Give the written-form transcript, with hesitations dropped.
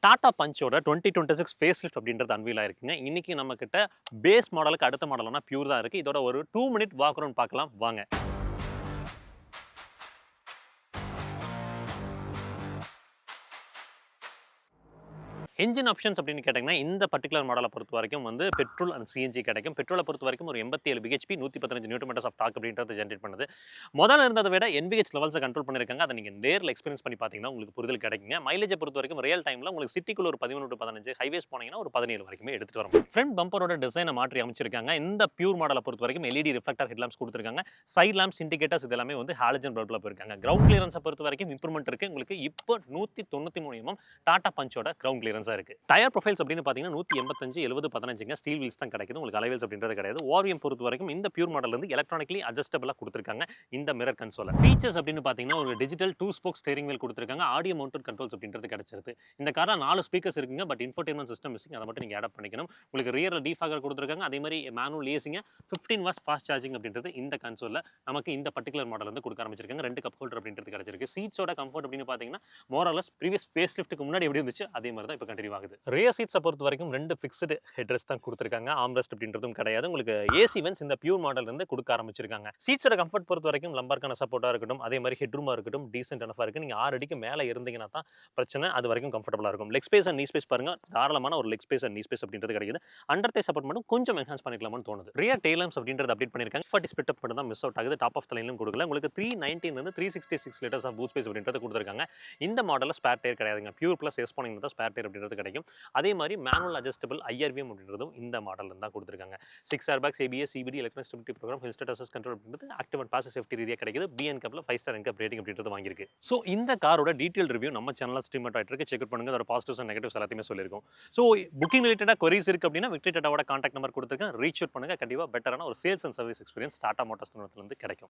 Tata பஞ்சோட 2026 face lift அப்படின்றது unveil ஆயிருக்குங்க. இன்னைக்கு நம்ம கிட்ட பேஸ் மாடலுக்கு அடுத்த மாடல்னா பியூர் தான் இருக்கு. இதோட ஒரு 2 மினிட் வாக் அரவுண்ட் பார்க்கலாம் வாங்க. என்ஜின் ஆப்ஷன்ஸ் அப்படின்னு கேட்டீங்கன்னா, இந்த பர்ட்டிகுலர் மாடல பொறுத்தவரைக்கும் வந்து பெட்ரோல் அண்ட் சிஎன்ஜி கிடைக்கும். பெட்ரோல பொறுத்தவரைக்கும் ஒரு 87 பிஹெச்பி 115 நியூட்டன் மீட்டர்ஸ் ஆஃப் டார்க் அப்படின்றது ஜெனரேட் பண்ணுது. முதல்ல இருந்தத விட NVH லெவல்ஸ கண்ட்ரோல் பண்ணியிருக்காங்க. அத நீங்க நேர்ல எக்ஸ்பீரியன்ஸ் பண்ணி பார்த்தீங்கன்னா, உங்களுக்கு புரிதல் கிடைக்குங்க. மைலேஜ பொறுத்தவரைக்கும் ரியல் டைம்ல உங்களுக்கு சிட்டிக்குள்ள ஒரு 13 to 15, ஹைவேஸ் போனீங்கன்னா ஒரு 17 வரைக்குமே எடுத்துட்டு வர முடியும். ஃப்ரண்ட் பம்பரோட டிசைன மாற்றி அமைச்சிருக்காங்க. இந்த பியூர் மாடல பொறுத்தவரைக்கும் LED ரிஃப்ளெக்டர் ஹெட் லாம்ப்ஸ் குடுத்திருக்காங்க. சைட் லாம்ப்ஸ், இண்டிகேட்டர்ஸ் இது எல்லாமே வந்து ஹாலஜன் பல்ப்ல போயிருக்காங்க. கிரவுண்ட் கிளியரன்ஸ பொறுத்தவரைக்கும் இம்ப்ரூவ்மென்ட் இருக்கு. உங்களுக்கு இப்போ 193 டாடா பஞ்சோட கிரவுண்ட் கிளியரன்ஸா இருக்கு. டயர் ப்ரொஃபைல்ஸ் அப்படின்னு பார்த்தீங்கன்னா 185, 70, 15ங்க ஸ்டீல் வீல்ஸ் தான் கிடைக்குது. உங்களுக்கு அலாய் வீல்ஸ் அப்படின்றது கிடையாது. ஓவியம் பொறுத்த வரைக்கும் இந்த பியூர் மாடல் வந்து எலக்ட்ரானிக்கலி அட்ஜஸ்டபிளா கொடுத்திருக்காங்க இந்த மிரர் கன்சோல. ஃபீச்சர்ஸ் அப்படின்னு பார்த்தீங்கன்னா ஒரு டிஜிட்டல் 2 ஸ்போக் ஸ்டீரிங் வீல் கொடுத்திருக்காங்க. ஆடியோ மவுண்டட் கண்ட்ரோல்ஸ் அப்படின்றது கிடைச்சிருது. இந்த கார்ல 4 ஸ்பீக்கர்ஸ் இருக்குங்க. But infotainment system missing. அதை மட்டும் நீங்க ஆட் பண்ணிக்கணும். உங்களுக்கு ரியர்ல டீஃபாகர் கொடுத்திருக்காங்க. அதே மாதிரி மேனுவல் ஏசிங்க 15 வாட்ஸ் ஃபாஸ்ட் சார்ஜிங் அப்படின்றது இந்த கன்சோல்ல நமக்கு இந்த பர்ட்டிகுலர் மாடல் வந்து கொடுக்க ஆரம்பிச்சிருக்காங்க. 2 கப் ஹோல்டர் அப்படின்றது கிடைச்சிருக்கு. சீட்ஸோட கம்ஃபர்ட் அப்படின்னு பார்த்தீங்கன்னா more or less previous face லிஃப்ட்டுக்கு முன்னாடி எப்படி இருந்துச்சு அதே மாதிரி தான் இப்போ கண்டினியூ ஆகுது. ரியர் சீட்ஸை பொறுத்த வரைக்கும் 2 ஃபிக்ஸ்டு ஹெட்ரெஸ்ட் தான் கொடுத்துருக்காங்க. ஆம்ரெஸ்ட் அப்படின்றதும் கிடையாது. உங்களுக்கு ஏசி வென்ட்ஸ் இந்த பியூர் மாடல் இருந்து கொடுக்க ஆரம்பிச்சிருக்காங்க. சீட்ஸோட கம்ஃபர்ட் பொறுத்த வரைக்கும் லம்பர்க்கான சப்போர்ட்டா இருக்கட்டும், அதே மாதிரி ஹெட்ரூமா இருக்கட்டும் டீசென்ட் எனஃபா இருக்கு. நீங்க 6 அடிக்கு மேல இருந்தீங்கன்னா தான் பிரச்சனை. அது வரைக்கும் கம்ஃபர்டபுளா இருக்கும். லெக் ஸ்பேஸ் அண்ட் நீ ஸ்பேஸ் பாருங்க. தாராளமான ஒரு லெக் ஸ்பேஸ் அண்ட் நீ ஸ்பேஸ் அப்படின்றது கிடைக்குது. அண்டர் தை சப்போர்ட் மட்டும் கொஞ்சம் என்ஹான்ஸ் பண்ணிக்கலாம்னு தோணுது. ரியர் டெயில் லாம்ப்ஸ் அப்படின்றது அப்டேட் பண்ணிருக்காங்க. 40 ஸ்பிளிட் அப் மட்டும் தான் மிஸ் அவுட் ஆகுது. டாப் ஆஃப் த லைன்லயும் கொடுக்கல. உங்களுக்கு 319 இருந்து 366 லிட்டர்ஸ் ஆஃப் பூட் ஸ்பேஸ் அப்படின்றது கொடுத்திருக்காங்க. இந்த மாடல்ல ஸ்பேர் டயர் கிடையாதுங்க. பியூர் பிளஸ் எஸ் போனீங்கன்னா தான் ஸ்பேர் டயர் அப்படின்றது கிடைக்கும். அதே மாதிரி மேனுவல் அட்ஜஸ்டபிள் IRVM அப்படின்றதும் இந்த மாடல்ல தான் கொடுத்திருக்காங்க. 6 airbags, ABS, CBD, electronic stability programme, hill start assist control அப்படின்றது ஆக்டிவ் அண்ட் பாசிவ் சேஃப்டி ரீதியா கிடைக்குது. BNCAPல 5 ஸ்டார் NCAP ரேட்டிங் அப்படின்றது வாங்கியிருக்கு. ஸோ இந்த காரோட டீடைல் ரிவ்யூ நம்ம சேனல்ல ஸ்ட்ரீம் ஆயிட்டு இருக்கு. செக் அவுட் பண்ணுங்க. அதோட பாசிட்டிவ்ஸ் அண்ட் நெகட்டிவ்ஸ் எல்லாத்தையுமே சொல்லியிருக்கோம். ஸோ புக்கிங் ரிலேட்டடா queries இருக்கு அப்படின்னா விக்டரி டாடாவோட கான்டாக்ட் நம்பர் கொடுத்திருக்கேன். ரீச் அவுட் பண்ணுங்க. கண்டிப்பா பெட்டரான ஒரு sales and service experience Tata Motors நிறுவனத்துல இருந்து கிடைக்கும்.